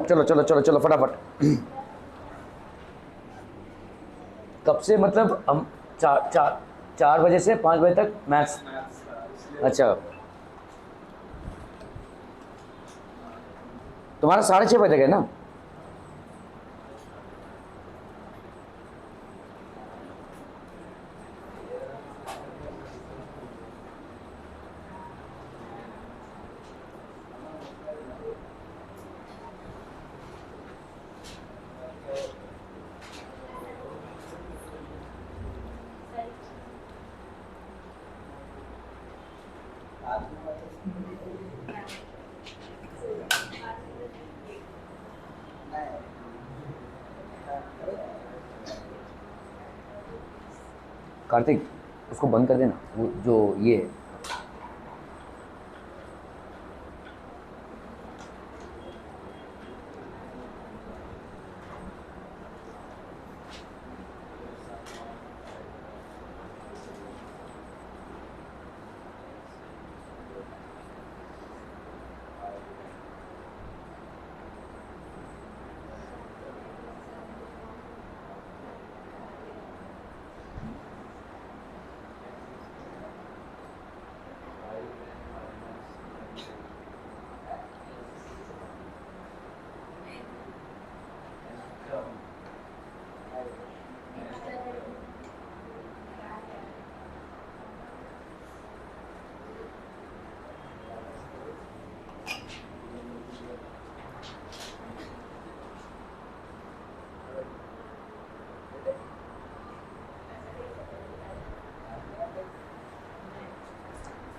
चलो चलो चलो चलो फटाफट। कब से मतलब हम 4 बजे से 5 बजे तक मैथ्स। अच्छा, तुम्हारा 6:30 बजे तक है ना? कार्तिक, उसको बंद कर देना, वो जो ये है।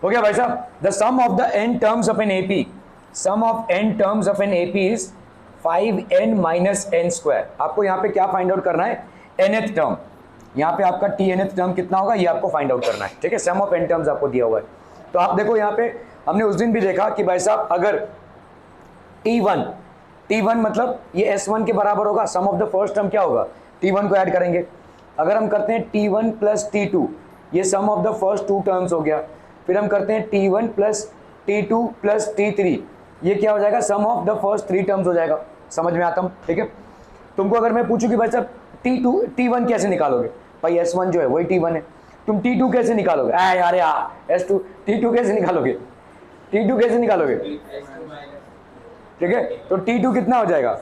हो गया भाई साहब। The sum of the n terms of an AP, sum of n terms of an AP is 5n minus n square. आपको यहाँ पे क्या फाइंड आउट करना है? nth term. यहाँ पे आपका tnth टर्म कितना होगा ये आपको फाइंड आउट करना है, ठीक है। सम ऑफ n टर्म्स आपको दिया हुआ है। तो आप देखो यहाँ पे हमने उस दिन भी देखा कि भाई साहब अगर t1 मतलब ये s1 के बराबर होगा, सम ऑफ द फर्स्ट टर्म क्या होगा? t1 को ऐड करेंगे। अगर हम करते हैं t1 प्लस t2, ये सम ऑफ द फर्स्ट 2 टर्म्स हो गया। फिर हम करते हैं t1 plus t2 plus t3, ये क्या हो जाएगा? सम ऑफ द फर्स्ट 3 टर्म्स हो जाएगा। समझ में आता हूँ, ठीक है। तुमको अगर मैं पूछूं कि भाई साहब t1 कैसे निकालोगे? भाई s1 जो है वही t1 है। तुम t2 कैसे निकालोगे? यार s2 t2 कैसे निकालोगे? t2 कैसे निकालोगे? ठीक है, तो t2 कितना हो जाएगा?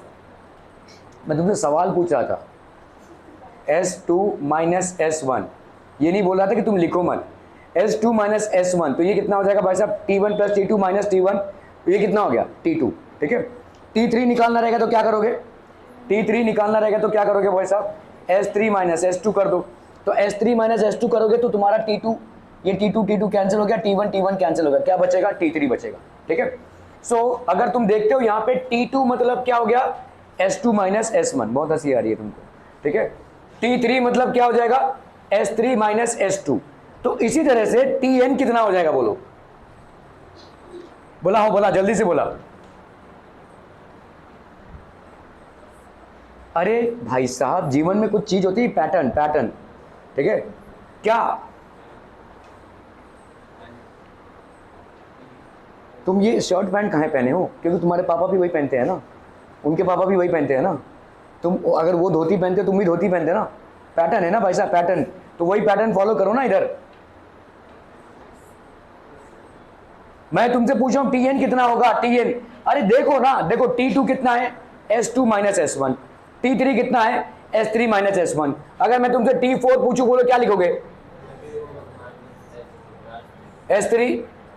मैं तुमसे सवाल पूछ रहा था, s2 माइनस s1, ये नहीं बोल रहा था कि तुम लिखो मत। s2 माइनस s1, तो ये कितना हो जाएगा भाई साहब? t1 plus t2 minus t1, तो ये कितना हो गया? t2, ठीक है। t3 निकालना रहेगा तो क्या करोगे? t3 निकालना रहेगा तो क्या करोगे भाई साहब? s3 माइनस s2 कर दो। तो s3 माइनस s2 करोगे तो तुम्हारा t2, ये t2 कैंसिल हो गया, t1 कैंसिल हो गया, क्या बचेगा? t3 बचेगा, ठीक है। सो अगर तुम देखते हो यहाँ पे t2 मतलब क्या हो गया? s2 माइनस s1, बहुत हंसी आ रही है तुमको, ठीक है। t3 मतलब क्या हो जाएगा? s3 minus s2। तो इसी तरह से tn कितना हो जाएगा? बोलो बोला हो, बोला जल्दी से बोला। अरे भाई साहब, जीवन में कुछ चीज होती है पैटर्न, पैटर्न, ठीक है। क्या तुम ये शर्ट पैंट कहाँ पहने हो? क्योंकि तुम्हारे पापा भी वही पहनते हैं ना, उनके पापा भी वही पहनते हैं ना। तुम अगर वो धोती पहनते हो तुम भी धोती पहनते ना। पैटर्न है ना भाई साहब, पैटर्न, तो वही पैटर्न फॉलो करो ना। इधर मैं तुमसे पूछ रहा हूं tn कितना होगा? tn, अरे देखो ना, देखो t2 कितना है? s2 minus s1। t3 कितना है? s3 minus s1। अगर मैं तुमसे t4 पूछूं, बोलो क्या लिखोगे? s3।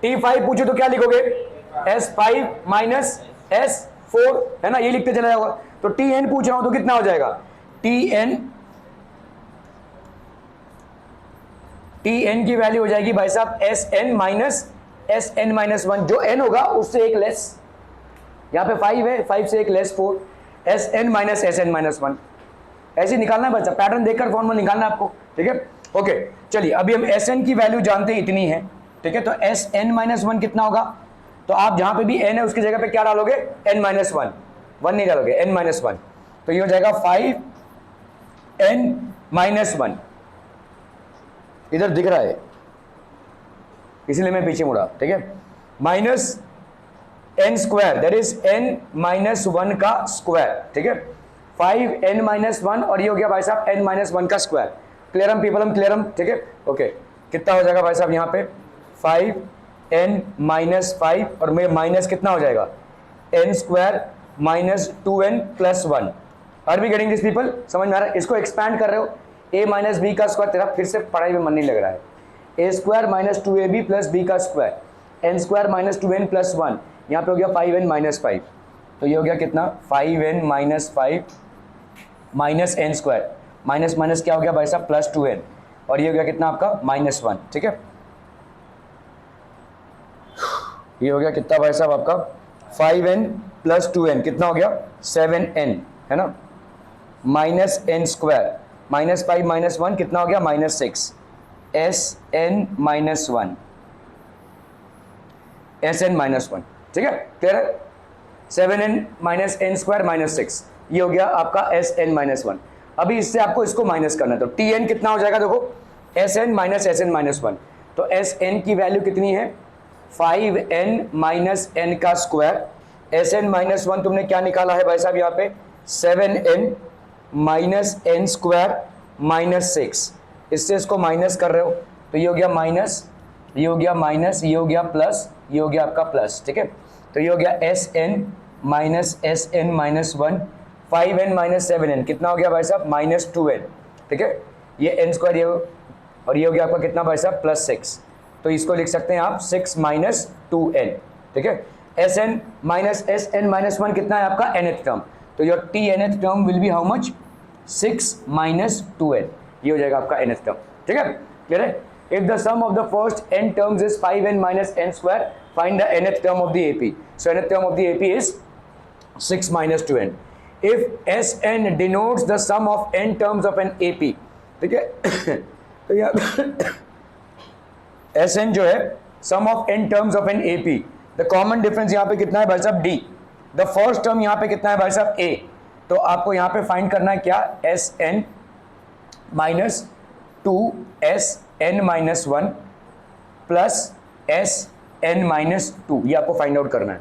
t5 पूछो तो क्या लिखोगे? s5 माइनस s4, है ना, ये लिखते चला जाओगा। तो tn पूछ रहा हूं तो कितना हो जाएगा? tn की वैल्यू हो जाएगी भाई साहब sn माइनस 1। जो n होगा उससे एक लेस, यहाँ पे 5 है, 5 से एक लेस 4, sn माइनस 1। ऐसे निकालना है बच्चा, पैटर्न देखकर फॉर्मूला निकालना है आपको, ठीक है। ओके चलिए, अभी हम sn की वैल्यू जानते हैं इतनी है, ठीक है। तो sn माइनस 1 कितना होगा? तो आप जहां पे भी n है उसकी जगह पे क्या डालोगे? n माइनस 1, 1 नहीं डालोगे, n माइनस 1। तो ये हो जाएगा 5n माइनस 1। इधर दिख रहा है इसलिए मैं पीछे मुड़ा, ठीक है। Minus n square that is n minus 1 का स्क्वायर, ठीक है, 5n माइनस 1 और ये हो गया भाई साहब n माइनस 1 का स्क्वायर। क्लियरम पीपलम, क्लियरम, ठीक है, ओके। कितना हो जाएगा भाई साहब यहाँ पे 5n माइनस 5 और मेरे माइनस कितना हो जाएगा n square minus 2n plus 1। Are we getting this people? समझ में आ रहा है? इसको एक्सपैंड कर रहे हो, a माइनस बी का स्क्वायर, तेरा फिर से पढ़ाई में मन नहीं लग रहा है, a square minus 2ab plus B का square, n square minus 2n plus 1, यहाँ पे हो गया 5n माइनस 5, तो ये हो गया कितना 5n minus 5 minus n square, minus minus क्या हो गया भाई साहब प्लस 2n, और ये हो गया कितना आपका माइनस 1, ठीक है। ये हो गया कितना भाई साहब आपका 5n प्लस 2n कितना हो गया 7n, है ना, minus n square minus 5 minus 1 कितना हो गया minus 6, Sn minus 1, Sn minus 1, ठीक है, क्लियर है। 7n minus n square minus 6, ये हो गया आपका Sn माइनस 1। अभी इससे आपको इसको माइनस करना है, तो Tn कितना हो जाएगा देखो, Sn माइनस Sn माइनस 1, तो Sn की वैल्यू कितनी है 5n माइनस n का स्क्वायर, Sn माइनस 1 तुमने क्या निकाला है भाई साहब यहाँ पे 7n minus n square minus 6, इससे इसको माइनस कर रहे हो तो ये हो गया माइनस, ये हो गया माइनस, ये हो गया प्लस, ये हो गया आपका प्लस, ठीक है, तो ये हो गया Sn minus Sn minus 1, 5n minus 7n कितना हो गया भाई साहब माइनस 2n, ठीक है, ये n स्क्वायर ये और ये हो गया आपका कितना भाई साहब प्लस 6, तो इसको लिख सकते हैं आप 6 माइनस 2n, ठीक है। Sn माइनस Sn माइनस 1 कितना है आपका nth टर्म, तो your Tnth term will be how much 6 minus 2n, ये हो जाएगा आपका nth टर्म, ठीक है, क्लियर है। If the sum of the first n terms is 5n minus n square, find the nth term of the AP, so nth term of the AP is 6 minus 2n। If Sn denotes the sum of n terms of an AP, ठीक है, तो यह Sn जो है sum of n terms of an AP, the common difference यहाँ पे कितना है भाई साहब D, द फर्स्ट टर्म यहाँ पे कितना है भाई साहब A, तो आपको यहाँ पे फाइंड करना है क्या Sn minus 2Sn minus 1 plus Sn minus 2, ये आपको फाइंड आउट करना है।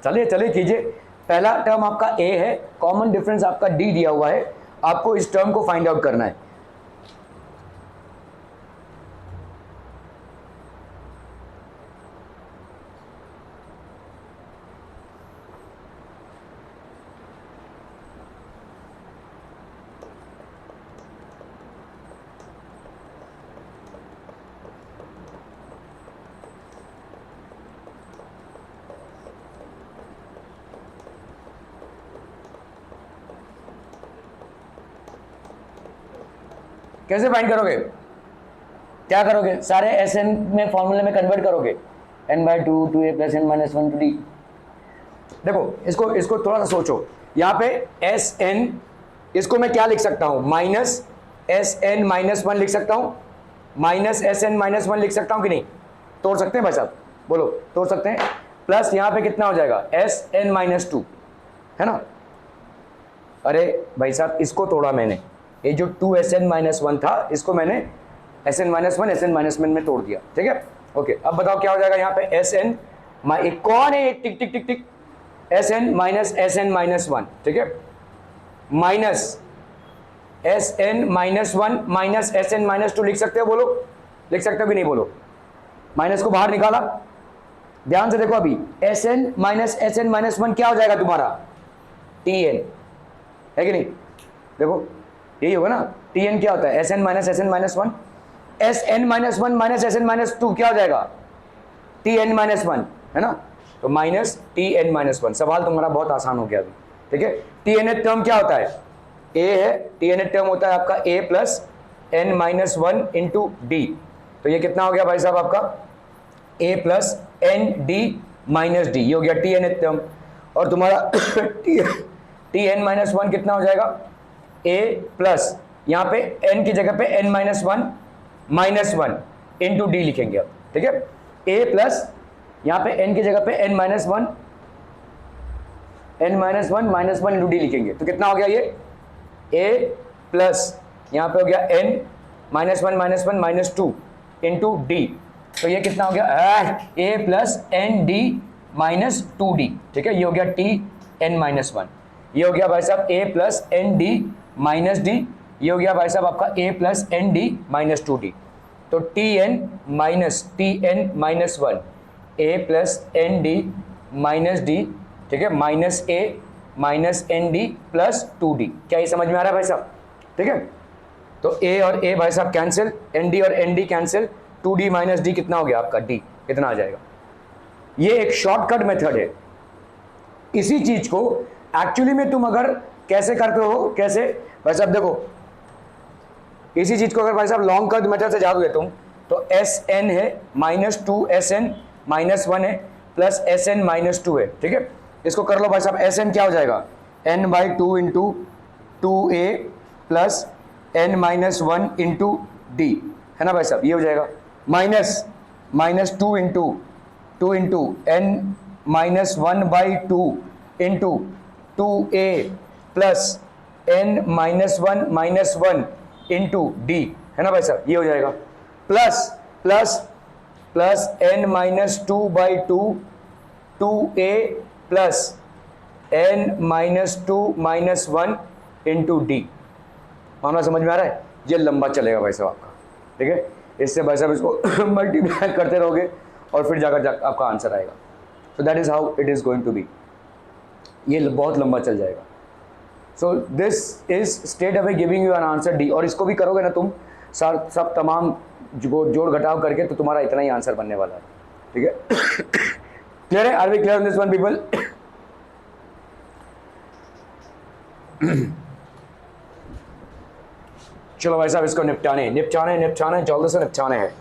चलिए चलिए कीजिए, पहला टर्म आपका A है, कॉमन डिफरेंस आपका D दिया हुआ है, आपको इस टर्म को फाइंड आउट करना है। कैसे फाइंड करोगे, क्या करोगे, सारे Sn में फॉर्मूले में कन्वर्ट करोगे, n by 2 2a plus n minus 1 2d। देखो इसको थोड़ा सा सोचो, यहाँ पे Sn, इसको मैं क्या लिख सकता हूँ माइनस Sn माइनस 1 लिख सकता हूँ, माइनस Sn माइनस 1 लिख सकता हूँ कि नहीं, तोड़ सकते हैं भाई साहब, बोलो तोड़ सकते हैं, प्लस यहाँ पे कितना हो जाएगा Sn माइनस 2, है ना, अरे भाई साहब इसको तोड़ा मैंने, ये जो 2Sn माइनस 1 था इसको मैंने Sn माइनस 1 Sn माइनस 1 में तोड़ दिया, ठीक है, ओके। अब बताओ क्या हो जाएगा यहाँ पे Sn, कौन है टिक टिक टिक टिक, Sn माइनस Sn माइनस 1, ठीक है, minus Sn minus 1 minus Sn minus 2 लिख सकते हो, बोलो लिख सकते हो कि नहीं, बोलो, माइनस को बाहर निकाला, ध्यान से देखो, अभी Sn माइनस Sn माइनस 1 क्या हो जाएगा तुम्हारा Tn, है कि नहीं, देखो यही होगा ना, Tn क्या होता है Sn minus Sn minus 1, Sn minus 1 minus Sn minus 2 क्या हो जाएगा Tn माइनस 1, है ना, तो माइनस Tn माइनस 1। सवाल तुम्हारा बहुत आसान हो गया अभी, ठीक है। Tn टर्म क्या होता है, A है, Tn टर्म होता है आपका A plus n minus 1 into D, तो ये कितना हो गया भाई साहब आपका A plus N D minus D, ये हो गया Tn टर्म, और तुम्हारा Tn माइनस 1 कितना हो जाएगा A प्लस यहाँ पे n की जगह पे n माइनस 1 इंटू डी लिखेंगे अब, ठीक है, A प्लस यहाँ पे n की जगह पे n minus 1 minus 1 into D लिखेंगे, तो कितना हो गया ये A प्लस यहाँ पे हो गया n minus 1 minus 2 into D, तो ये कितना हो गया A plus N D minus 2d, ठीक है, ये हो गया टी एन माइनस 1, ये हो गया भाई साहब A plus N D minus D, ये हो गया भाई साहब आपका A plus N D minus 2d, तो T N minus 1 A plus N D minus D, ठीक है, minus A minus N D plus 2d। क्या ये समझ में आ रहा है भाई साहब? ठीक है, तो ए और ए भाई साहब कैंसिल, एन डी और N D cancel, 2d minus D कितना हो गया आपका डी, कितना आ जाएगा? ये एक शॉर्टकट मेथड है। इसी चीज को एक्चुअली में तुम अगर कैसे करते हो, कैसे भाई साहब देखो, इसी चीज को अगर भाई साहब लॉन्ग कट मेथड से जाओगे तुम तो एस एन है माइनस 2 एस एन माइनस 1 है प्लस एस एन माइनस 2 है, ठीक है, इसको कर लो भाई साहब। एस एन क्या हो जाएगा? N by 2 into 2a plus N minus 1 into D, है ना भाई साहब, ये हो जाएगा minus 2 into N minus 1 by 2 into 2a plus N minus 1 into D, है ना भाई साहब, ये हो जाएगा plus N minus 2 by 2a plus N minus 2 minus 1 into D. मामला समझ में आ रहा है? ये लंबा चलेगा भाई साहब आपका, ठीक है, इससे भाई साहब इसको मल्टीप्लाई करते रहोगे और फिर जाकर आपका आंसर आएगा। So that is how it is going to be, ये बहुत लंबा चल जाएगा। So this is straight away giving you an answer D, और इसको भी करोगे ना तुम सब तमाम जोड़ घटाव करके तो तुम्हारा इतना ही आंसर बनने वाला है, ठीक है। क्लियर है? Are we clear on this one people? चलो भाई साहब इसको निपटाने जल्दी से निपटाने हैं।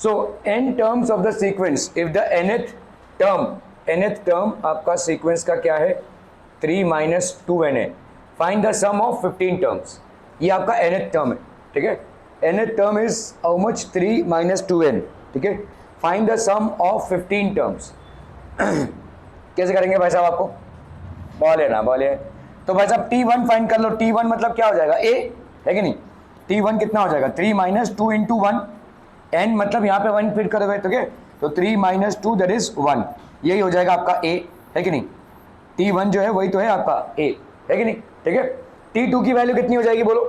So n terms of the sequence, if the nth term आपका sequence का क्या है 3 minus 2n है, find the sum of 15 terms, ये आपका nth term है, ठीक है, nth term is how much 3 minus 2n, ठीक है, find the sum of 15 terms। कैसे करेंगे भाई साहब? आपको बोले ना बोले तो भाई साहब t1 फाइंड कर लो। t1 मतलब क्या हो जाएगा? a है कि नहीं? t1 कितना हो जाएगा? 3 minus 2 into 1, n मतलब यहाँ पे 1 फिट करोगे तो क्या, तो 3 minus 2 दैट इज 1, यही हो जाएगा आपका a, है कि नहीं? t1 जो है वही तो है आपका a, है कि नहीं? ठीक है, t2 की वैल्यू कितनी हो जाएगी बोलो?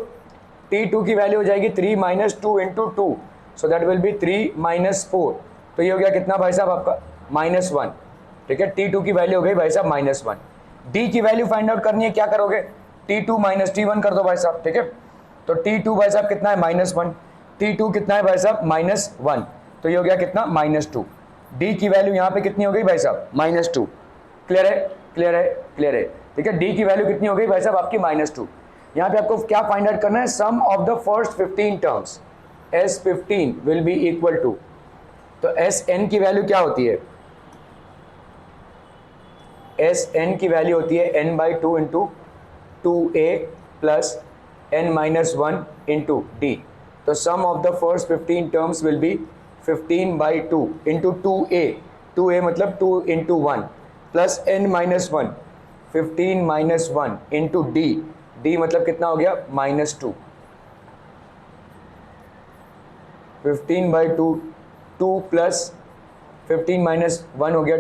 t2 की वैल्यू हो जाएगी 3 minus 2 into 2, so that will B 3 minus 4, तो ये हो गया कितना भाई साहब आपका -1, ठीक है, t2 की वैल्यू हो गई भाई साहब -1। d की वैल्यू फाइंड आउट करनी है, क्या करोगे? t2 minus t1 कर दो भाई साहब, ठीक है, तो t2 भाई साहब कितना है? -1, t2 कितना है भाई साहब? -1, तो ये हो गया कितना -2। डी की वैल्यू यहाँ पे कितनी हो गई भाई साहब -2। क्लियर है, क्लियर है, क्लियर है। ठीक है, डी की वैल्यू कितनी हो गई भाई साहब आपकी -2। यहाँ पे आपको क्या फाइंड आउट करना है, sum of the first 15 terms S15 will be equal to, तो Sn की वैल्यू क्या होती है, Sn की वैल्यू होती है n/2 into 2a plus n-1 into D. तो sum of the first 15 terms will be 15/2 into 2a मतलब 2 into 1 plus n-1 15-1 into D मतलब कितना हो गया -2। 15/2 2 प्लस 15-1 हो गया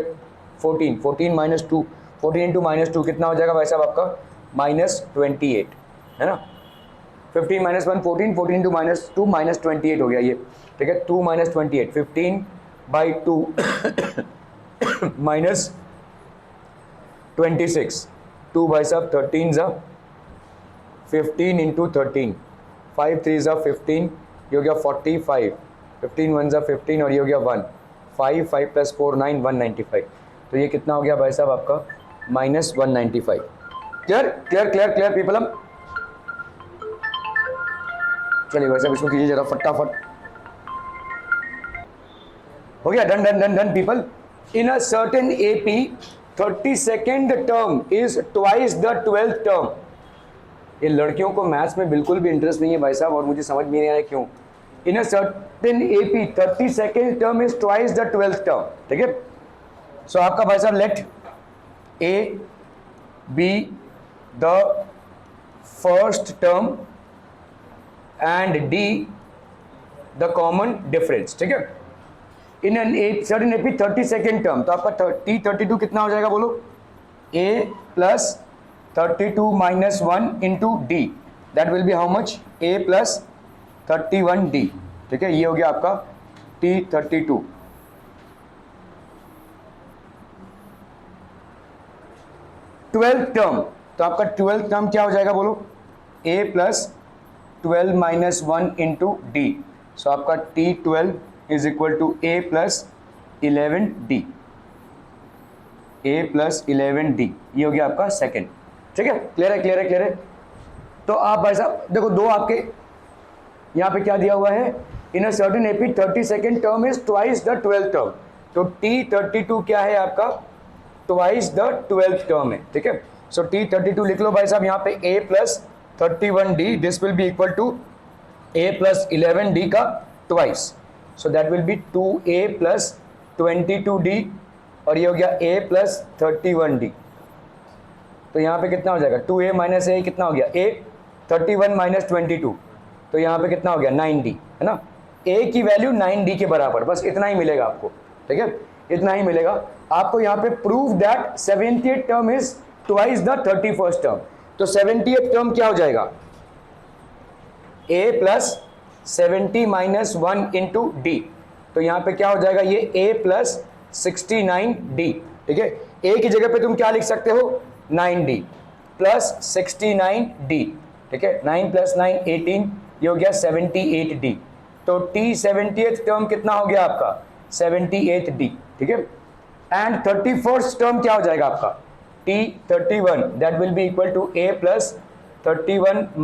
14, 14 - 2 14 इंटू -2 कितना हो जाएगा भाई साहब आपका -28, है ना। 15 - 1 14, 14 इंटू -2 -28 हो गया ये। ठीक है, 2 - 28 15/2 -26 2 भाई साहब 13 ज़ा 15 इंटू 13 5 3 ज़ा 15, ये हो गया 45 15 1 ज़ा 15 और ये हो गया 1 5 5 + 4 9 195। तो ये कितना हो गया भाई साहब आपका -195। Clear clear clear clear people. हम चलिए भाई साहब इसको कीजिए जरा फटाफट। हो गया, done done done done people. In a certain AP 32nd term is twice the 12th term. ये लड़कियों को मैथ्स में बिल्कुल भी इंटरेस्ट नहीं है भाई साहब, और मुझे समझ में नहीं आ रहा है क्यों। In a certain AP 32nd term is twice the 12th term. ठीक है, सो आपका भाई साहब let A be the first term and D the common difference. ठीक है, in an certain AP 32nd term, तो आपका T32 कितना हो जाएगा बोलो, A plus 32 - 1 into D, that will be how much, A plus 31D। ठीक है, ये हो गया आपका T32। ट्वेल्थ टर्म, तो आपका 12th टर्म क्या हो जाएगा बोलो, A plus 12 - 1 into D. So आपका T12 is equal to A plus 11D, A plus 11D, ये हो गया आपका सेकेंड। ठीक है, क्लियर है, क्लियर है, क्लियर है। तो आप भाई साहब देखो, दो आपके यहाँ पे क्या दिया हुआ है, in a certain AP 32nd term is twice the 12th term. तो T32 क्या है आपका, ट्वाइस द 12th टर्म है। ठीक है, सो T32 लिख लो भाई साहब यहाँ पे A plus 31D, this will be equal to A plus 11D का twice, so that will be 2A plus 22D, और ये हो गया A प्लस 31D। तो यहाँ पे कितना हो जाएगा, 2A माइनस A कितना हो गया, A 31 - 22, तो यहाँ पे कितना हो गया 9D, है ना। A की वैल्यू 9D के बराबर, बस इतना ही मिलेगा आपको। ठीक है, इतना ही मिलेगा आपको। यहाँ पे prove that 70th term is twice the 31st term. तो 70th टर्म क्या हो जाएगा, A प्लस 70 - 1 इंटू डी, तो यहाँ पे क्या हो जाएगा, ये A प्लस 69D। ठीक है, A की जगह पे तुम क्या लिख सकते हो, 9D प्लस 69D। ठीक है, 9 + 9 18, ये हो गया 78D। तो T70th टर्म कितना हो गया आपका, 78D। ठीक है, एंड 31st टर्म क्या हो जाएगा आपका, T31, that will be equal to A plus 31 -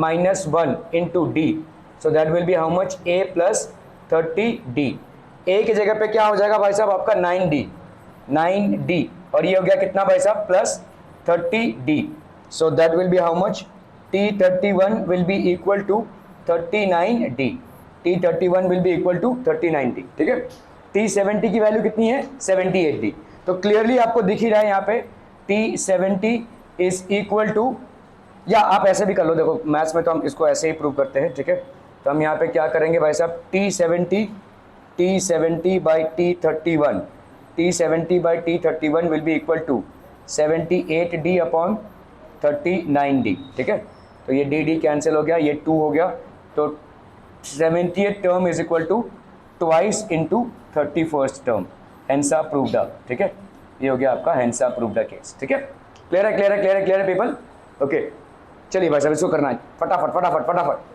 1 into D, so that will be how much, A plus 30D। A की जगह पे क्या हो जाएगा भाई साहब आपका 9D, और ये हो गया कितना भाई साहब, plus 30D, so that will be how much, T31 will be equal to 39D, T31 will be equal to 39D। ठीक है, T70 की वैल्यू कितनी है, 78D। तो क्लियरली आपको दिख ही रहा है यहाँ पे T70 इज इक्वल टू, या आप ऐसे भी कर लो, देखो मैथ्स में तो हम इसको ऐसे ही प्रूव करते हैं। ठीक है, तो हम यहाँ पे क्या करेंगे भाई साहब, T70 by T31, T70 by T31 will be equal to 78D upon 39D। ठीक है, तो ये डी कैंसिल हो गया, ये 2 हो गया, तो 70th term is equal to twice into 31st term, hence proved. ठीक है, ये हो गया आपका हेंसा प्रूव्ड केस। ठीक है, क्लियर है, क्लियर है, क्लियर है, क्लियर है पीपल। ओके, चलिए भाई साहब इसको करना है फटाफट फटाफट फटाफट।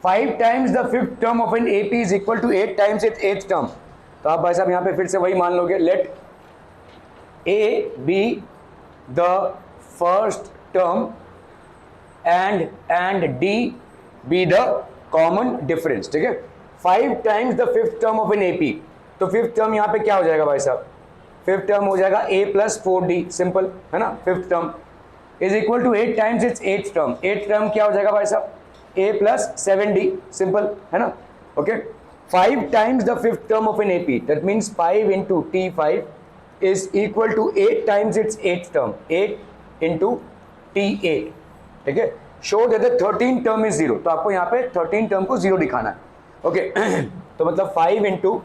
5 times the fifth term of an AP is equal to 8 times its eighth term. तो आप भाई साहब यहाँ पे फिर से वही मान लोगे, let A be the first term and D be the common difference. ठीक है, 5 times the fifth term of an AP, तो फिफ्थ टर्म यहाँ पे क्या हो जाएगा भाई साहब, फिफ्थ टर्म हो जाएगा a प्लस 4d, सिंपल है ना। Fifth term is equal to 8 times its eighth term, eighth term क्या हो जाएगा भाई साहब, a प्लस 7d, सिंपल है ना। Okay, 5 times the fifth term of an AP, that means 5 into t5 is equal to 8 times its eighth term, 8 into t8। ठीक है, show that the 13 term is 0, तो आपको यहाँ पे 13 टर्म को 0 दिखाना है। ओके तो मतलब 5 into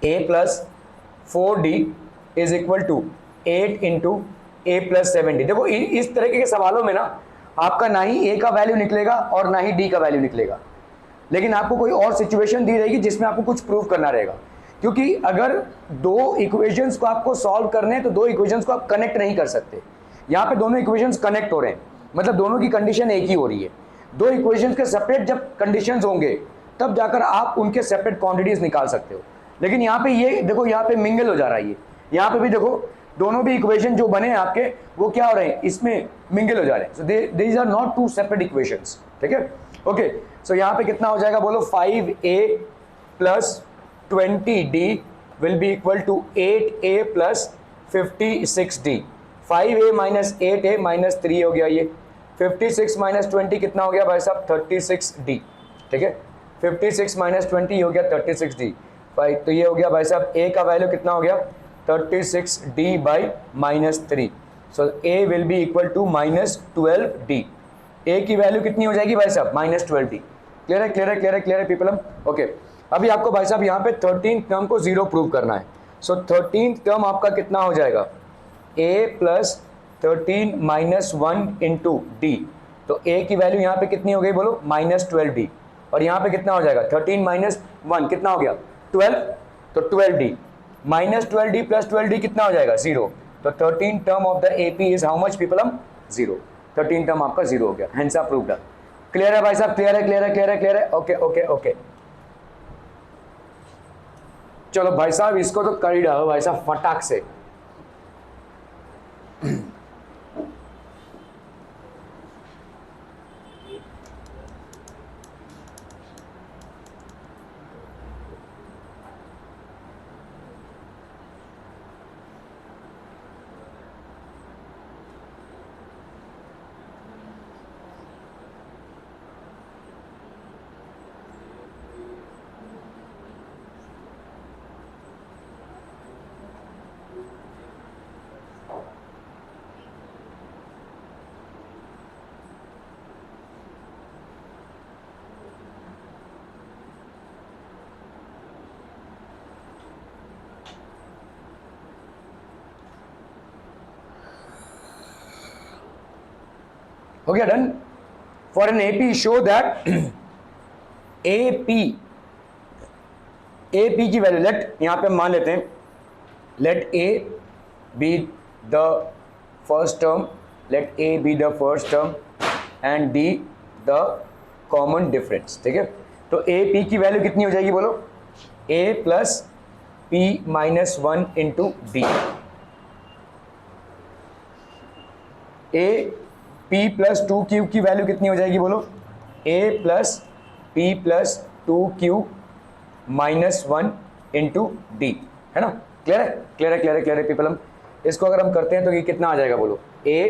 a plus 4d is equal to 8 into A plus 7d। देखो इस तरह के सवालों में ना आपका ना ही a का वैल्यू निकलेगा और ना ही d का वैल्यू निकलेगा, लेकिन आपको कोई और सिचुएशन दी रहेगी जिसमें आपको कुछ प्रूव करना रहेगा। क्योंकि अगर दो इक्वेशंस को आपको सॉल्व करने हैं तो दो इक्वेशंस को आप कनेक्ट नहीं कर सकते। यहाँ पे दोनों इक्वेशंस कनेक्ट हो रहे हैं, मतलब दोनों की कंडीशन एक ही हो रही है। दो इक्वेशंस के सेपरेट जब कंडीशंस होंगे तब जाकर आप उनके सेपरेट क्वांटिटीज निकाल सकते हो। लेकिन यहाँ पे ये देखो, यहाँ पे मिंगल हो जा रहा है ये, यहाँ पे भी देखो दोनों भी इक्वेशन जो बने हैं आपके वो क्या हो रहे हैं, इसमें मिंगल हो जा रहे हैं। So these are not two separate equations. ठीक है, ओके, सो यहाँ पे कितना हो जाएगा बोलो, 5a plus 20d will be equal to 8a plus 56d। 5a minus 8a minus 3 हो गया ये, 56 माइनस 20 कितना हो गया भाई साहब, 36d। ठीक है, 56 माइनस 20 हो गया 36d। तो ये हो गया भाई साहब a का वैल्यू कितना हो गया, 36d by minus 3। So a will be equal to minus 12d। a की वैल्यू कितनी हो जाएगी भाई साहब, माइनस 12d। क्लियर है, क्लियर है, क्लियर है, क्लियर है पीपलम। ओके, अभी आपको भाई साहब यहाँ पे 13th टर्म को 0 प्रूव करना है। सो 13th टर्म आपका कितना हो जाएगा, a plus 13 minus 1 into D. तो a की वैल्यू यहाँ पे कितनी हो गई बोलो, माइनस 12d। और यहाँ पे कितना हो जाएगा, 13 माइनस 1 कितना हो गया, 12, तो 12d minus 12d plus 12d कितना हो जाएगा, 0। तो 13 term of the AP is how much people, 0। 13 term आपका 0 हो गया, हेंस प्रूव्ड। क्लियर है भाई साहब, क्लियर है, क्लियर है, क्लियर है, क्लियर है। ओके ओके ओके, चलो भाई साहब इसको तो कर ही डालो भाई साहब फटाक से। हो गया, done. For an AP show that AP की वैल्यू, लेट यहाँ पे मान लेते हैं, let A be the first term, let A be the first term and D the common difference. ठीक है, तो ए पी की वैल्यू कितनी हो जाएगी बोलो, A plus P minus 1 into D. A P plus 2q की वैल्यू कितनी हो जाएगी बोलो, a plus P plus 2q minus 1 into D, है ना। क्लियर है, क्लियर है, क्लियर है, क्लियर है पीपलम। इसको अगर हम करते हैं तो ये कितना आ जाएगा बोलो, a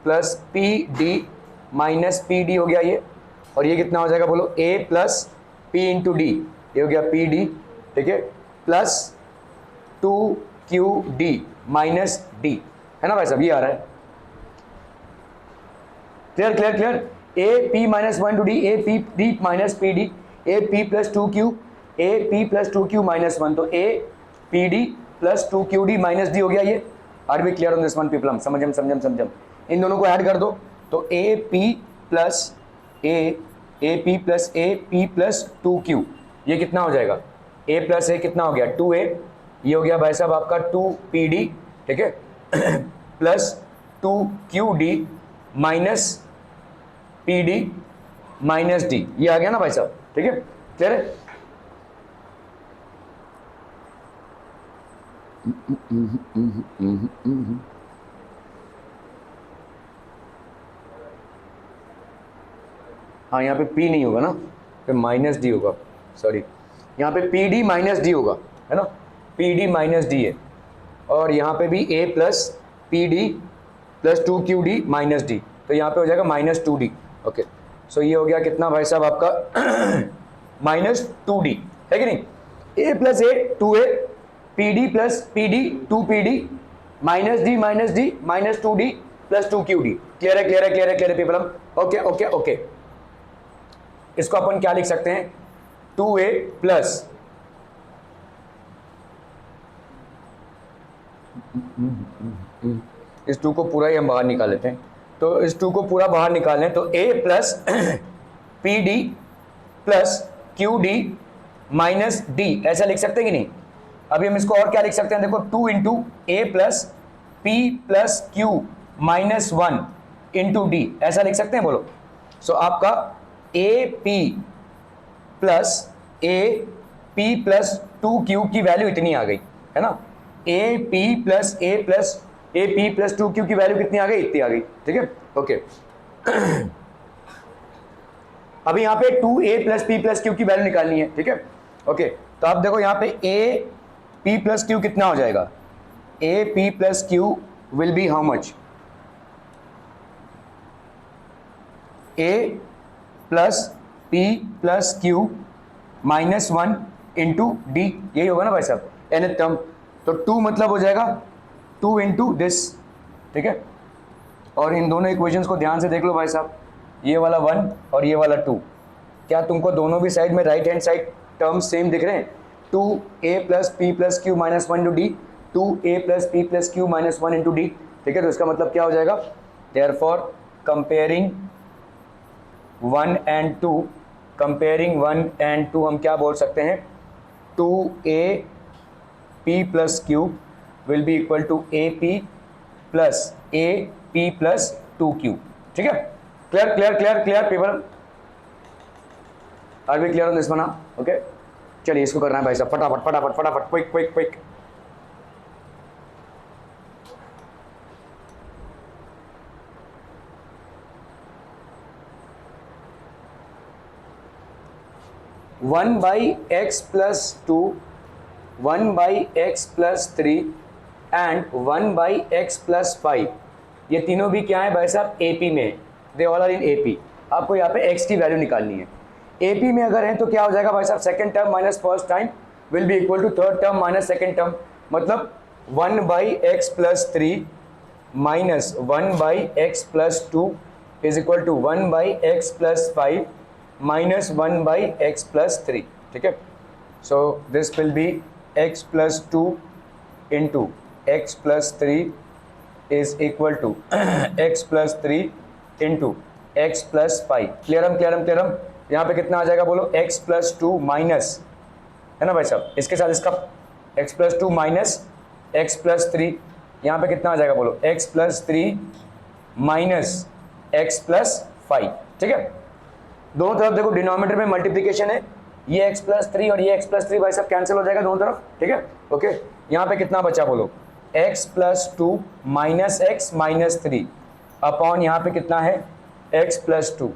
plus P D minus P D हो गया ये, और ये कितना हो जाएगा बोलो, a plus P into D, ये हो गया पी डी। ठीक है, plus 2q D minus D, है ना भाई साहब, ये आ रहा है। Clear clear clear, A P minus 1 to D, A P D minus P D, A P plus 2q, A P plus 2q minus 1, तो A P D plus 2q D minus D हो गया ये। Are we clear on this one people, समझम समझम समझम। इन दोनों को ऐड कर दो, तो A P plus A P plus A P plus 2q, ये कितना हो जाएगा, ए प्लस ए कितना हो गया 2a, ये हो गया भाई साहब आपका 2pd। ठीक है, plus 2qd minus P D minus D, ये आ गया ना भाई साहब, ठीक है, क्लियर है। हाँ यहाँ पे P नहीं होगा ना, पे माइनस डी होगा, सॉरी, यहाँ पे पी डी माइनस डी होगा, है ना, पी डी माइनस डी है, और यहाँ पे भी A plus P D plus 2QD minus D, तो यहाँ पे हो जाएगा माइनस 2D। ओके, सो ये हो गया कितना भाई साहब आपका माइनस 2D, है कि नहीं, A plus A 2A, P D plus P D 2PD minus D minus 2D plus 2QD। Clear है, क्लियर है, क्लियर है, क्लियर है पीपल। ओके ओके ओके, इसको अपन क्या लिख सकते हैं, 2A प्लस इस 2 को पूरा ही हम बाहर निकाल लेते हैं, तो इस 2 को पूरा बाहर निकालें तो A plus P D plus Q D minus D, ऐसा लिख सकते हैं कि नहीं। अभी हम इसको और क्या लिख सकते हैं, देखो 2 into A plus P plus Q minus 1 into D, ऐसा लिख सकते हैं, बोलो। सो आपका ए पी प्लस 2Q की वैल्यू इतनी आ गई, है ना, ए पी प्लस 2Q की वैल्यू कितनी आ गई, इतनी आ गई, ठीक है, ओके। अभी यहाँ पे 2A plus P plus Q की वैल्यू निकालनी है, ठीक है, ओके। तो आप देखो यहाँ पे ए पी प्लस क्यू कितना हो जाएगा, ए P plus Q will be how much, A plus P plus Q minus 1 into D, यही होगा ना भाई साहब, nth टर्म, तो 2 मतलब हो जाएगा 2 इंटू दिस, ठीक है। और इन दोनों इक्वेशंस को ध्यान से देख लो भाई साहब, ये वाला 1 और ये वाला 2, क्या तुमको दोनों भी साइड में right hand side terms same दिख रहे हैं, 2A plus P plus Q minus 1 into D, 2A plus P plus Q minus 1 into D, ठीक है। तो इसका मतलब क्या हो जाएगा, therefore comparing 1 and 2, comparing 1 and 2 हम क्या बोल सकते हैं, 2A P plus Q will be equal to A P plus 2Q, ठीक है। Clear clear clear clear people, are we clear on this one, okay. चलिए इसको करना है भाई साहब, फटाफट फटाफट फटाफट, quick quick quick. One by x plus 2, 1 by x plus 3 and 1 by x plus 5, ये तीनों भी क्या है भाई साहब, AP में, they all are in AP। आपको यहाँ पे x की वैल्यू निकालनी है, AP में अगर है तो क्या हो जाएगा भाई साहब, second term minus first time will be equal to third term minus second term, मतलब 1 by x plus 3 minus 1 by x plus 2 is equal to 1 by x plus 5 minus 1 by x plus 3, ठीक है। So this will be x plus 2 into x plus 3 is equal to x plus 3 into x plus 5, क्लियरम क्लियरम क्लियरम। यहाँ पे कितना आ जाएगा बोलो, x plus 2 minus, है ना भाई साहब, इसके साथ इसका x plus 2 minus x plus 3, यहाँ पे कितना आ जाएगा बोलो, x plus 3 minus x plus 5, ठीक है। दोनों तरफ देखो डिनोमिनेटर में मल्टीप्लिकेशन है, ये x प्लस 3 और ये x प्लस 3 भाई साहब कैंसिल हो जाएगा दोनों तरफ, ठीक है, ओके। यहाँ पे कितना बचा बोलो, x plus 2 minus x minus 3 upon यहाँ पे कितना है x प्लस 2,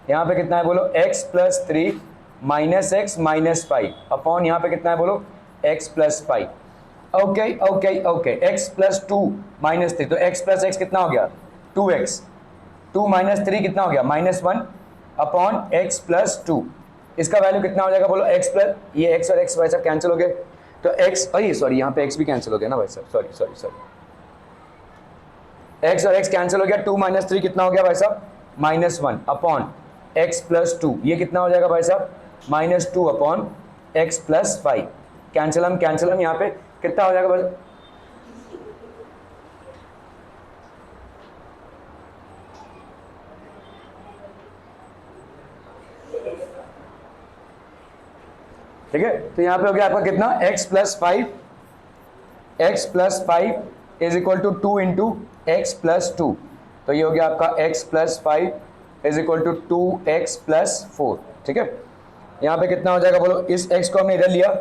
यहाँ पे कितना है बोलो, x plus 3 minus x minus 5 upon यहाँ पे कितना है बोलो, x plus 5, okay okay okay. x plus 2 minus 3, तो x प्लस एक्स कितना हो गया, 2x, 2 माइनस 3 कितना हो गया, माइनस 1 अपॉन x प्लस 2, इसका वैल्यू कितना हो जाएगा बोलो, x प्लस, ये x और x भाई साहब कैंसिल हो गए, तो x, अरे सॉरी यहाँ पे x भी कैंसिल हो गया ना भाई साहब, सॉरी सॉरी सॉरी, x और x कैंसिल हो गया, 2 माइनस 3 कितना हो गया भाई साहब, माइनस 1 अपॉन x प्लस 2, ये कितना हो जाएगा भाई साहब, माइनस 2 अपॉन x प्लस 5, कैंसिलम यहाँ पे कितना हो जाएगा भाई, ठीक है। तो यहाँ पे हो गया आपका कितना, x plus 5 is equal to 2 into x plus 2, तो ये हो गया आपका x plus 5 is equal to 2x plus 4, ठीक है। यहाँ पे कितना हो जाएगा बोलो, इस x को हमने इधर लिया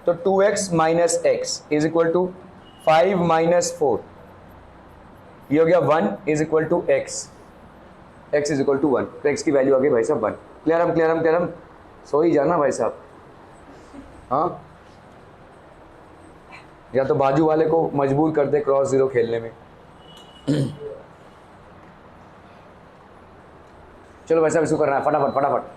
तो 2x minus x is equal to 5 minus 4, ये हो गया 1 is equal to x, x is equal to 1, तो x की वैल्यू आ गई भाई साहब 1। क्लियर हम सो ही जाना भाई साहब, हाँ, या तो बाजू वाले को मजबूर कर दे क्रॉस जीरो खेलने में। चलो भाई साहब इसको करना है फटाफट फटाफट।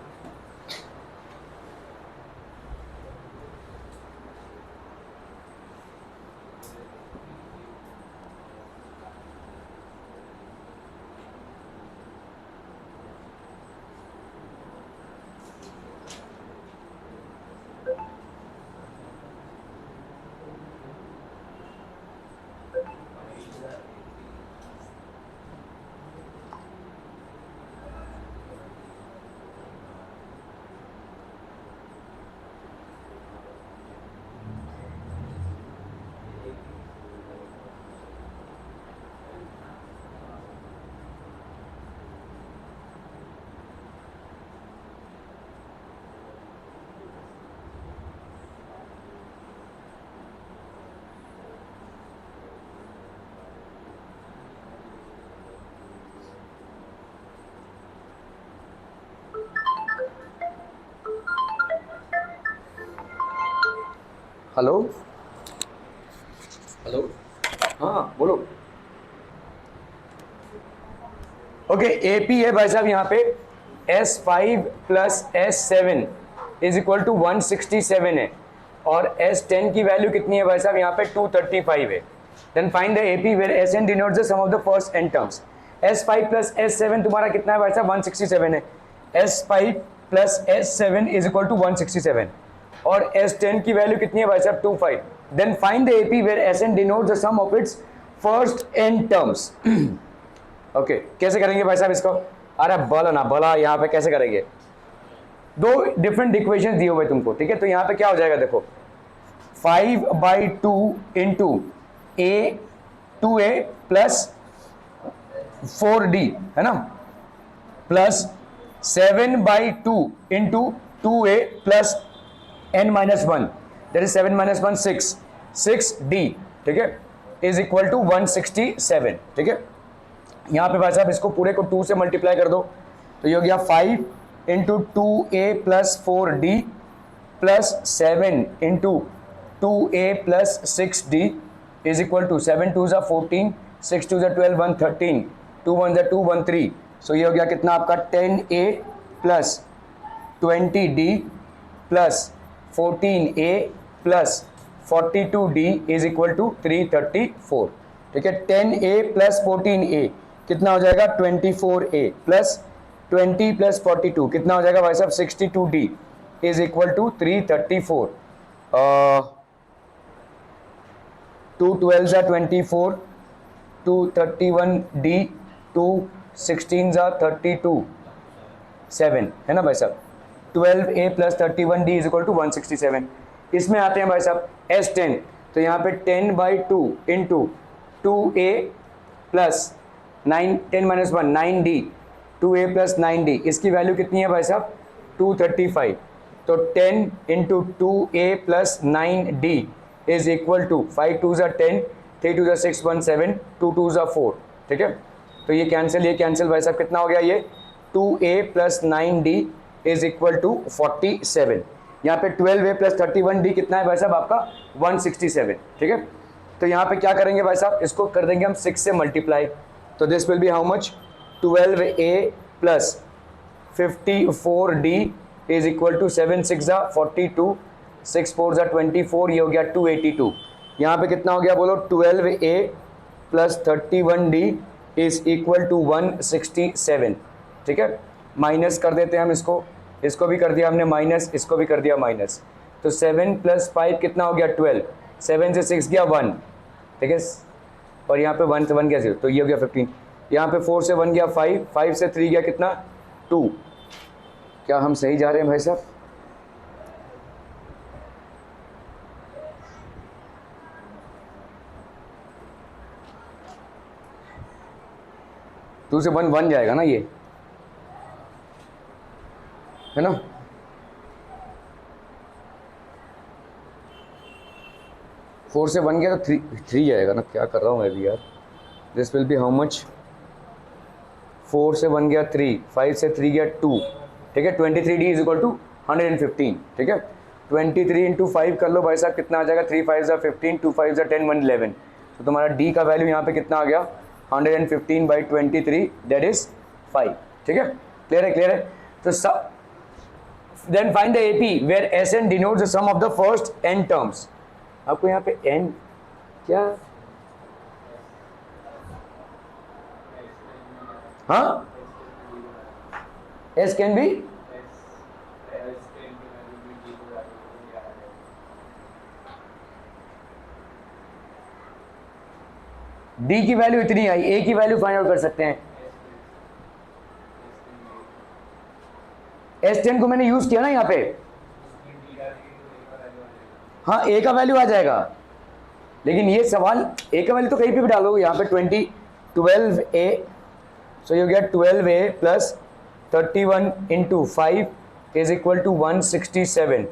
हेलो हेलो, हाँ बोलो। ओके, एपी है भाई साहब यहाँ पे S5 plus S7 is equal to 167 है, और S10 की वैल्यू कितनी है भाई साहब यहाँ पे 235 है। Then find the AP where Sn denotes the sum of the first n terms. S5 plus S7 तुम्हारा कितना है भाई साहब 167 है, S5 plus S7 is equal to 167, और S10 की वैल्यू कितनी है भाई साहब 25। Then find the AP where Sn denotes the sum of its first n terms. Okay, कैसे करेंगे भाई साहब इसको, अरे बोला ना बोला, यहाँ पे कैसे करेंगे, दो डिफरेंट इक्वेशन दिए हुए तुमको, ठीक है। तो यहाँ पे क्या हो जाएगा देखो, 5/2 इंटू ए 2a प्लस 4d है ना, plus 7/2 into 2a plus n-1, that is 7 - 1 6d, ठीक है, इज इक्वल टू 167, ठीक है। यहाँ पे भाई साहब इसको पूरे को 2 से मल्टीप्लाई कर दो, तो ये हो गया 5 into 2a plus 4d plus 7 into 2a plus 6d is equal to 7 2 ज़ा 14, 6 2 ज़ा 12, 1 13, 2 1 ज़ा 2 1 3, सो ये हो गया कितना आपका 10a plus 20d plus 14a plus 42d is equal to 334, ठीक है। 10a प्लस 14a कितना हो जाएगा 24a प्लस 20 प्लस 42 कितना हो जाएगा भाई साहब 62d इज इक्वल टू 334, 2 12 ज़ा 24, 2 31d, 2 16 ज़ा 32, 7 है ना भाई साहब, 12a plus 31d is equal to 167। इसमें आते हैं भाई साहब S10, तो यहाँ पे 10/2 into 2a plus 10 - 1 9d, 2a plus 9d, इसकी वैल्यू कितनी है भाई साहब 235, तो 10 into 2a plus 9d is equal to 5 2 ज़ा 10, 3 2 ज़ा 6 1 7, 2 2 ज़ा 4, ठीक है। तो ये कैंसिल भाई साहब, कितना हो गया ये 2a plus 9d is equal to 47। यहाँ पे 12a प्लस 31d कितना है भाई साहब आपका 167, ठीक है। तो यहाँ पे क्या करेंगे भाई साहब, इसको कर देंगे हम 6 से मल्टीप्लाई, तो this will be how much 12a plus 54d is equal to 7 6 ज़ा 42, 6 4 ज़ा 24, ये हो गया 282। यहाँ पे कितना हो गया बोलो 12a plus 31d is equal to 167, ठीक है। माइनस कर देते हैं हम इसको भी कर दिया हमने माइनस, इसको भी कर दिया माइनस, तो 7 + 5 कितना हो गया 12, 7 से 6 गया 1, ठीक है, और यहाँ पे 1 से 1 गया 0, तो ये हो गया 15। यहाँ पे 4 से 1 गया 5, 5 से 3 गया कितना 2। क्या हम सही जा रहे हैं भाई साहब? टू से 1 1 जाएगा ना ये, है ना। फोर से 1 गया तो थ्री जाएगा ना, क्या कर रहा हूँ मैं भी यार। This will be how much, 4 से 1 गया 3, 5 से 3 गया 2, ठीक है। 23D इज इक्वल टू 115, ठीक है। 23 इंटू 5 कर लो भाई साहब, कितना आ जाएगा, 3 5 ज़ा 15, 2 5 ज़ा 10, 1 11। तो तुम्हारा D का वैल्यू यहाँ पे कितना आ गया, 115/23, दैट इज 5, ठीक है। क्लियर है, क्लियर है। तो then find the AP where Sn denotes the sum of the first n terms. आपको यहाँ पे n क्या, हाँ, S कैन बी, D की वैल्यू इतनी आई, A की वैल्यू फाइंड आउट कर सकते हैं। S10 को मैंने यूज किया ना यहाँ पे, हाँ A का वैल्यू आ जाएगा, लेकिन ये सवाल A का वैल्यू तो कहीं पे भी डालोगे, यहाँ पे 12A, so you get 12A plus 31 into 5 is equal to 167।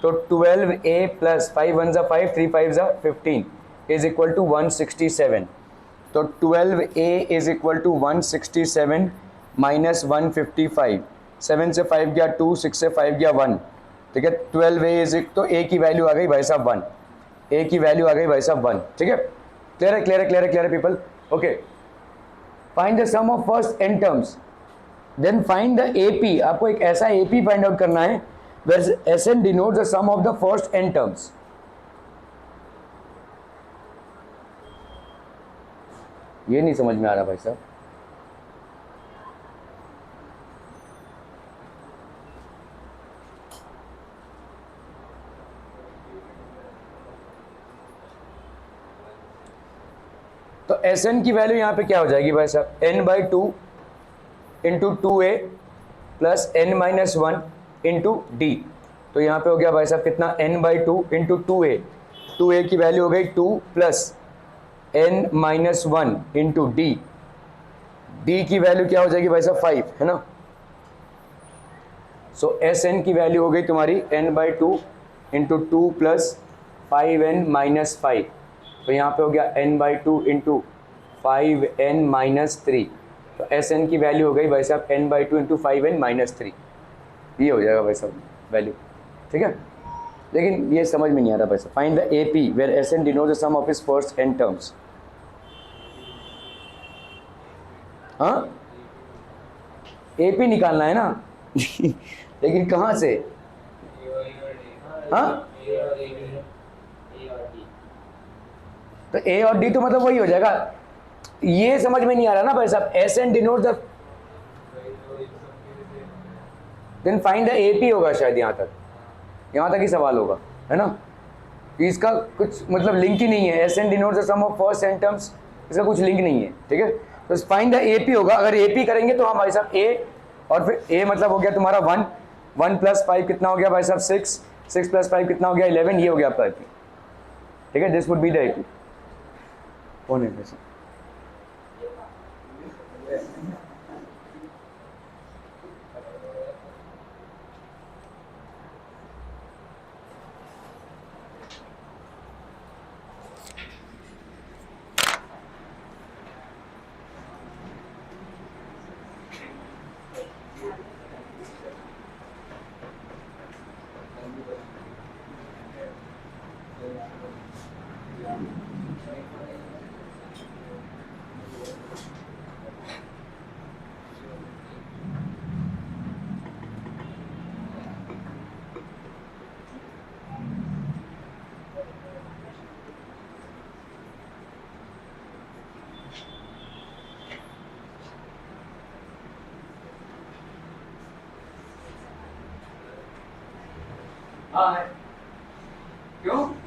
तो 12A प्लस 5 1 ज़ा 5, 3 5 ज़ा 15 इज इक्वल टू 167। तो 12A is equal to 167 minus 155, 7 से 5 गया 2, 6 से 5 गया 1, ठीक है। 12A इज, तो A की वैल्यू आ गई भाई साहब 1, A की वैल्यू आ गई भाई साहब 1, ठीक है। क्लियर है, क्लियर है, क्लियर है, क्लियर है people, okay. Find the sum of first n terms, then find the AP। आपको एक ऐसा AP फाइंड आउट करना है where Sn denotes the sum of the first n terms. ये नहीं समझ में आ रहा भाई साहब। तो Sn की वैल्यू यहाँ पे क्या हो जाएगी भाई साहब, n/2 into 2A plus n minus 1 into D। तो यहाँ पे हो गया भाई साहब कितना, n/2 इंटू 2A, 2A की वैल्यू हो गई 2 plus n minus 1 into D, D की वैल्यू क्या हो जाएगी भाई साहब 5, है ना। सो Sn की वैल्यू हो गई तुम्हारी n/2 into 2 plus 5n minus 5। तो यहाँ पे हो गया n/2 इंटू 5n माइनस 3। तो Sn की वैल्यू हो गई भाई साहब n/2 इंटू 5n माइनस 3, ये हो जाएगा भाई साहब वैल्यू, ठीक है। लेकिन ये समझ में नहीं आ रहा भाई साहब। Find the AP where Sn denotes the sum of his first n terms. हाँ, AP निकालना है ना लेकिन कहाँ से, हाँ, तो A और D तो मतलब वही हो जाएगा। ये समझ में नहीं आ रहा ना भाई साहब, Sn denotes the, then find the AP होगा शायद, यहाँ तक ही सवाल होगा, है ना। इसका कुछ मतलब लिंक ही नहीं है, Sn denotes the sum of first n terms, इसका कुछ लिंक नहीं है, ठीक है। तो फाइंड द AP होगा, अगर AP करेंगे तो हम भाई साहब A, और फिर A मतलब हो गया तुम्हारा 1, 1 प्लस 5 कितना हो गया भाई साहब 6, 6 प्लस 5 कितना हो गया 11, ये हो गया आपका AP, ठीक है। This would be the AP। कौन है वैसे, हाँ है, क्यों